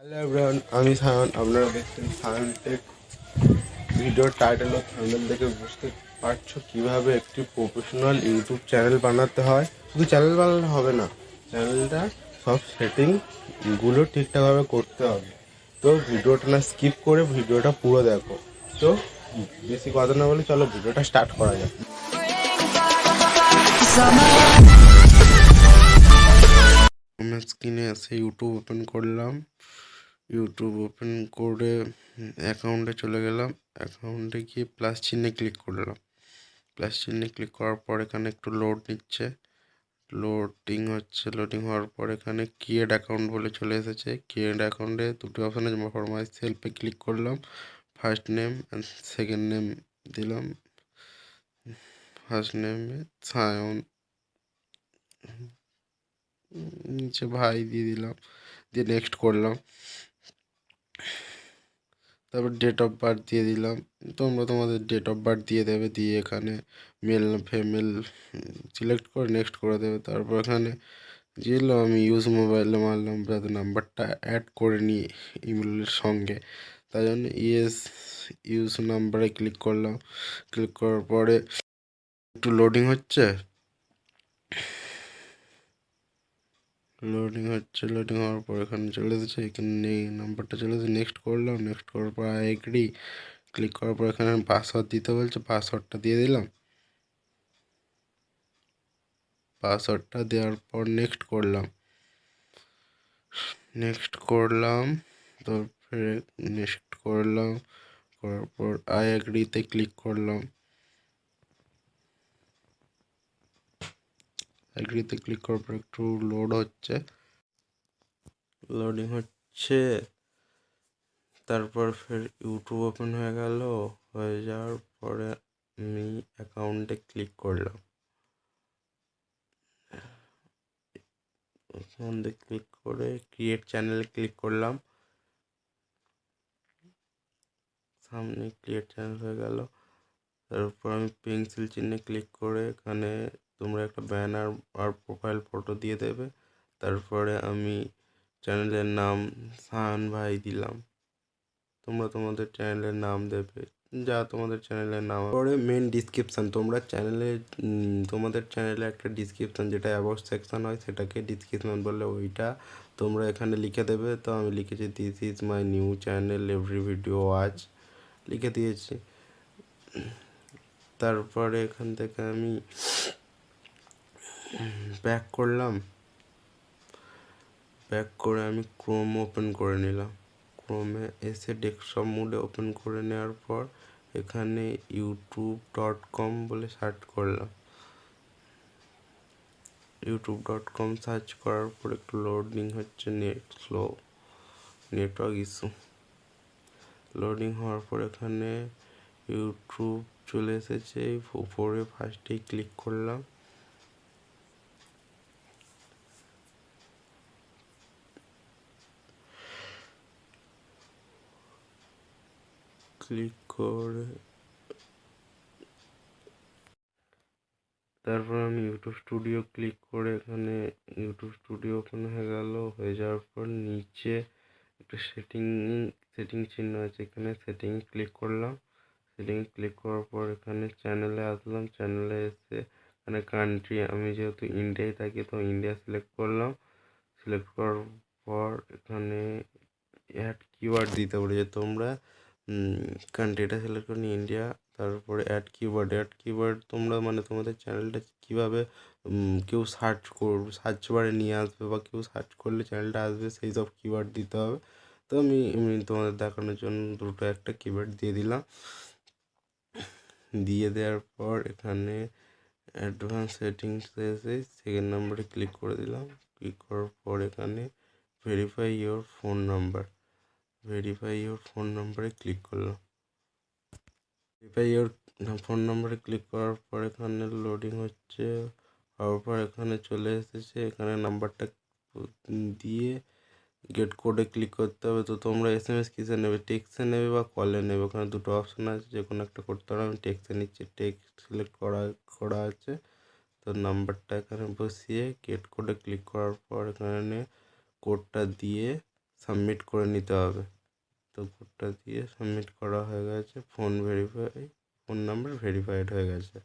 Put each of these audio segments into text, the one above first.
Hello everyone, আমি সায়ন। আপনারা দেখছেন সায়ন টেক। ভিডিওর টাইটেল ও থাম্বনেল দেখে বুঝতে পারছো কিভাবে একটি প্রফেশনাল ইউটিউব চ্যানেল বানাতে হয়। শুধু চ্যানেল বানালে হবে না, চ্যানেলটা সব সেটিংগুলো ঠিকঠাকভাবে করতে হবে। তো ভিডিওটা না স্কিপ করে ভিডিওটা পুরো দেখো। তো বেশি কথা না বলে চলো ভিডিওটা স্টার্ট করা যাক। আমার স্ক্রিনে এসে ইউটিউব ওপেন করলাম। ইউটিউব ওপেন করে অ্যাকাউন্টে চলে গেলাম। অ্যাকাউন্টে গিয়ে প্লাস চিহ্নে ক্লিক করলাম। প্লাস চিহ্নে ক্লিক করার পর এখানে একটু লোড নিচ্ছে, লোডিং হচ্ছে। লোডিং হওয়ার পর এখানে ক্রিয়েট অ্যাকাউন্ট বলে চলে এসেছে। ক্রিয়েট অ্যাকাউন্টে দুটো অপশান আছে, ফর মাই সেলফে ক্লিক করলাম। First name and second name দিলাম। ফার্স্ট নেমে সায়ন, নিচে ভাই দিয়ে দিলাম, দিয়ে নেক্সট করলাম। তারপর ডেট অফ বার্থ দিয়ে দিলাম। তোমরা তোমাদের ডেট অফ বার্থ দিয়ে দেবে, দিয়ে এখানে মেল না ফিমেল সিলেক্ট করে নেক্সট করে দেবে। তারপর এখানে যেগুলো আমি ইউজ মোবাইলে মারলাম যাতে নাম্বারটা অ্যাড করে নিই ইমেলের সঙ্গে, তাই জন্য ইয়েস ইউজ নাম্বারে ক্লিক করলাম। ক্লিক করার পরে একটু লোডিং হচ্ছে, লোডিং হওয়ার পর এখানে চলে এসেছে, এখানে নাম্বারটা চলে এসেছে। নেক্সট করলাম। নেক্সট করার পর আই এগ্রি ক্লিক করার পর এখানে পাসওয়ার্ড দিতে বলছে, পাসওয়ার্ডটা দিয়ে দিলাম। পাসওয়ার্ডটা দেওয়ার পর নেক্সট করলাম। তারপরে নেক্সট করলাম, করার পর আই এগ্রিতে ক্লিক করলাম। এগ্রিতে ক্লিক করার পর একটু লোড হচ্ছে, লোডিং হচ্ছে। তারপর ফের ইউটিউব ওপেন হয়ে গেল। হয়ে যাওয়ার পরে আমি অ্যাকাউন্টে ক্লিক করলাম। অ্যাকাউন্টে ক্লিক করে ক্রিয়েট চ্যানেলে ক্লিক করলাম। সামনে ক্রিয়েট চ্যানেল হয়ে গেল। তারপর আমি পেন্সিল চিহ্নে ক্লিক করে এখানে তোমরা একটা ব্যানার আর প্রোফাইল ফটো দিয়ে দেবে। তারপরে আমি চ্যানেলের নাম সায়ন ভাই দিলাম। তোমরা তোমাদের চ্যানেলের নাম দেবে, যা তোমাদের চ্যানেলের নাম। পরে মেন ডিসক্রিপশান, তোমরা চ্যানেলে তোমাদের চ্যানেলে একটা ডিসক্রিপশান যেটা অ্যাবাউট সেকশান হয় সেটাকে ডিসক্রিপশান বলে, ওইটা তোমরা এখানে লিখে দেবে। তো আমি লিখেছি this is my new channel every video watch, লিখে দিয়েছি। তারপরে এখান থেকে আমি ব্যাক করলাম। ব্যাক করে আমি ক্রোম ওপেন করে নিলাম। ক্রোমে এসে ডেস্কটপ মোডে ওপেন করে নেওয়ার পর এখানে youtube.com বলে সার্চ করলাম। youtube.com সার্চ করার পর একটু লোডিং হচ্ছে, net slow, network issue. Loading হওয়ার পর এখানে ইউটিউব চলে এসেছে। উপরে ফার্স্টেই ক্লিক করলাম। ক্লিক করে তারপর আমি ইউটিউব স্টুডিও ক্লিক করে এখানে ইউটিউব স্টুডিও ওপেন হয়ে গেল। হয়ে যাওয়ার পর নিচে একটা সেটিং চিহ্ন আছে, এখানে সেটিং ক্লিক করলাম। সেটিং ক্লিক করার পর এখানে চ্যানেলে আসলাম। চ্যানেলে এসে এখানে কান্ট্রি, আমি যেহেতু ইন্ডিয়ায় থাকি তো ইন্ডিয়া সিলেক্ট করলাম। সিলেক্ট করার পর এখানে অ্যাড কিওয়ার্ড দিতে বলেছে, তোমরা কান্ট্রিটা সিলেক্ট করে ইন্ডিয়া। তারপরে অ্যাড কিওয়ার্ড তোমরা মানে তোমাদের চ্যানেলটা কীভাবে কেউ সার্চ বারে নিয়ে আসবে বা কেউ সার্চ করলে চ্যানেলটা আসবে, সেই সব কিওয়ার্ড দিতে হবে। তো আমি তোমাদের দেখানোর জন্য দুটো একটা কিওয়ার্ড দিয়ে দিলাম। দিয়ে দেওয়ার পর এখানে অ্যাডভান্স সেটিংসে এসে সেকেন্ড নাম্বারে ক্লিক করে দিলাম। ক্লিক করার পর এখানে ভেরিফাই ইওর ফোন নাম্বারে ক্লিক করলাম। ভেরিফাই ইওর ফোন নাম্বারে ক্লিক করার পর এখানে লোডিং হচ্ছে। হওয়ার পর এখানে চলে এসেছে, এখানে নাম্বারটা দিয়ে গেট কোডে ক্লিক করতে হবে। তো তোমরা SMS কিসে নেবে, টেক্সটে নেবে বা কলে নেবে, ওখানে দুটো অপশান আছে, যে কোনো একটা করতে হবে। আমি টেক্সটে নিচ্ছি, টেক্সট সিলেক্ট করা আছে। তো নাম্বারটা এখানে বসিয়ে গেট কোডে ক্লিক করার পর এখানে কোডটা দিয়ে সাবমিট করে নিতে হবে। তো কোডটা দিয়ে সাবমিট করা হয়ে গেছে, ফোন নাম্বার ভেরিফাইড হয়ে গেছে।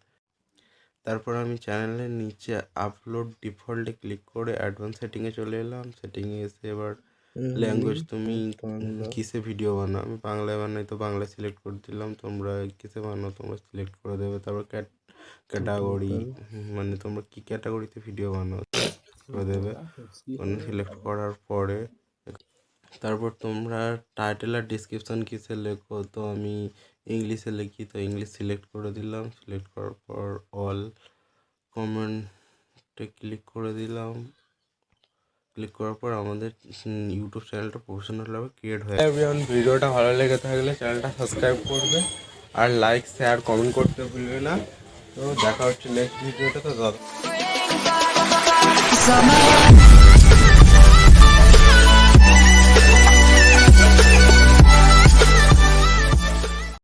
তারপর আমি চ্যানেলের নিচে আপলোড ডিফল্টে ক্লিক করে অ্যাডভান্স সেটিংয়ে চলে এলাম। সেটিংয়ে এসে এবার ল্যাঙ্গুয়েজ তুমি কিসে ভিডিও বানাও, আমি বাংলায় বানাই তো বাংলা সিলেক্ট করে দিলাম। তোমরা কিসে বানাও তোমরা সিলেক্ট করে দেবে। তারপর ক্যাটাগরি মানে তোমরা কী ক্যাটাগরিতে ভিডিও বানাও করে দেবে। সিলেক্ট করার পরে তারপর তোমরা টাইটেল আর ডিসক্রিপশান কিসে লেখো, তো আমি ইংলিশে লিখি তো ইংলিশ সিলেক্ট করে দিলাম। সিলেক্ট করার পর অল কমেন্টে ক্লিক করে দিলাম। ক্লিক করার পর আমাদের ইউটিউব চ্যানেলটা প্রফেশনালভাবে ক্রিয়েট হয়ে এভরিওয়ান। ভিডিওটা ভালো লেগে থাকলে চ্যানেলটা সাবস্ক্রাইব করবে আর লাইক শেয়ার কমেন্ট করতে ভুলবে না। তো দেখা হচ্ছে নেক্সট ভিডিওটা। তো দাদা